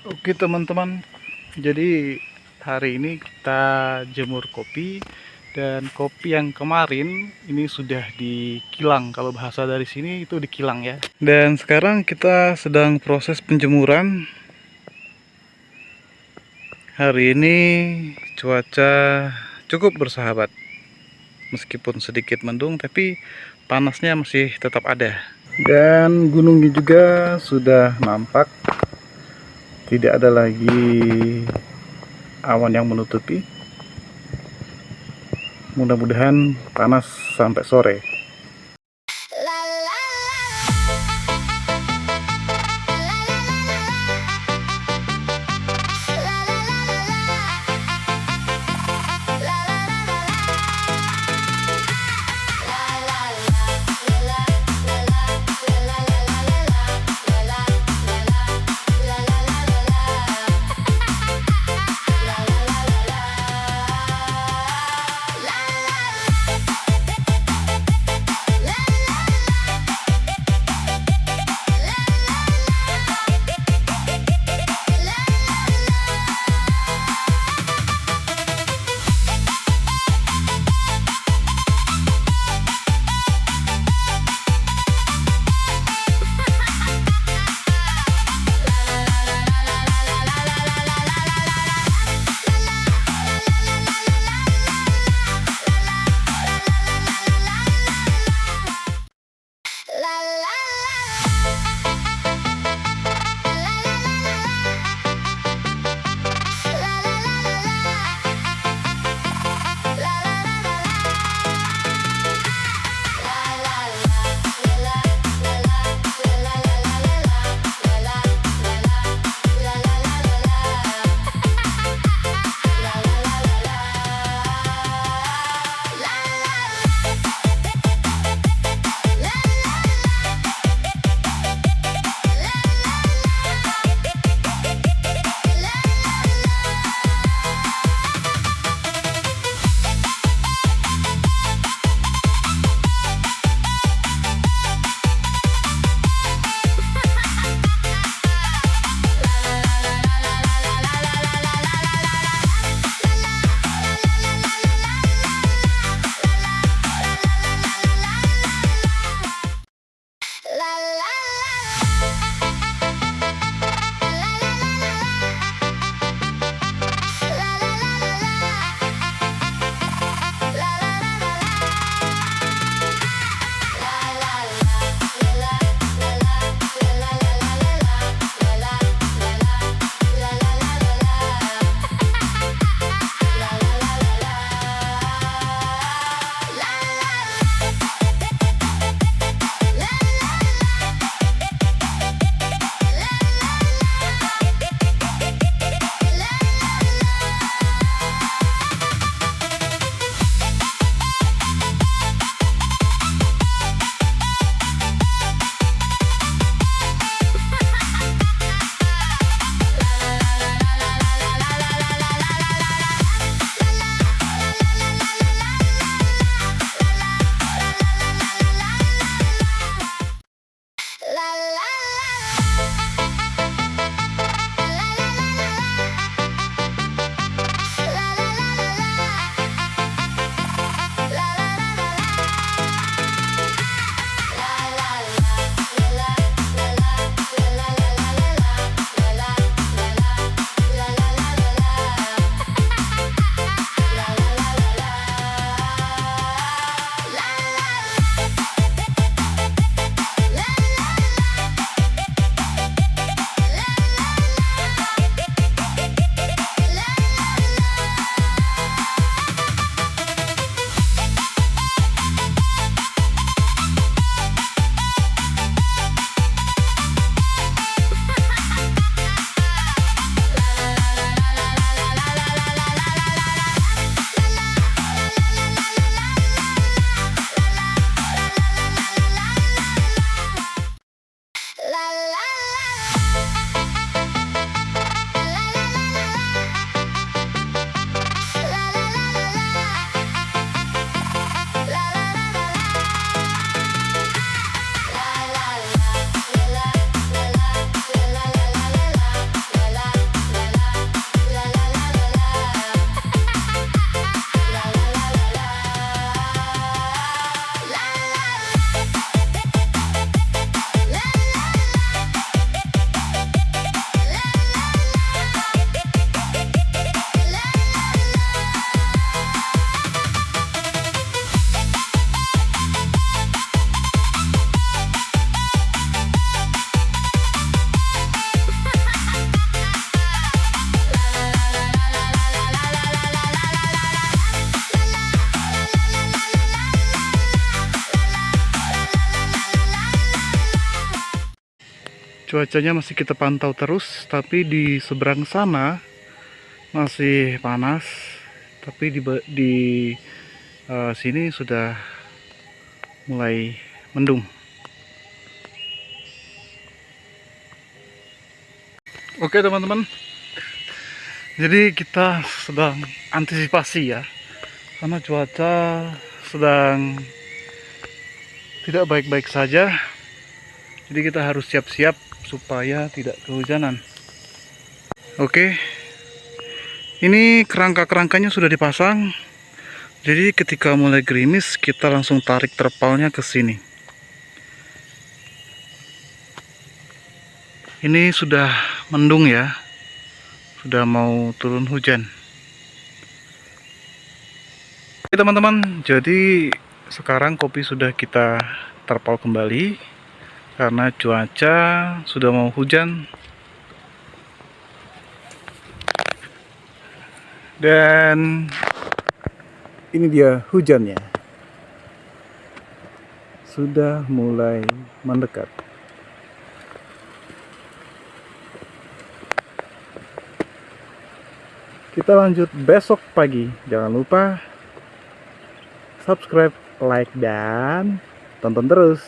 Oke teman-teman, jadi hari ini kita jemur kopi, dan kopi yang kemarin ini sudah dikilang. Kalau bahasa dari sini itu dikilang ya. Dan sekarang kita sedang proses penjemuran. Hari ini cuaca cukup bersahabat, meskipun sedikit mendung tapi panasnya masih tetap ada. Dan gunungnya juga sudah nampak, tidak ada lagi awan yang menutupi. Mudah-mudahan panas sampai sore. Cuacanya masih kita pantau terus, tapi di seberang sana masih panas. Tapi di sini sudah mulai mendung. Oke teman-teman, jadi kita sedang antisipasi ya, karena cuaca sedang tidak baik-baik saja. Jadi kita harus siap-siap supaya tidak kehujanan. Oke, ini kerangka-kerangkanya sudah dipasang. Jadi ketika mulai gerimis, kita langsung tarik terpalnya ke sini. Ini sudah mendung ya, sudah mau turun hujan. Oke teman-teman, jadi sekarang kopi sudah kita terpal kembali karena cuaca sudah mau hujan. Dan ini dia hujannya, sudah mulai mendekat. Kita lanjut besok pagi. Jangan lupa subscribe, like, dan tonton terus.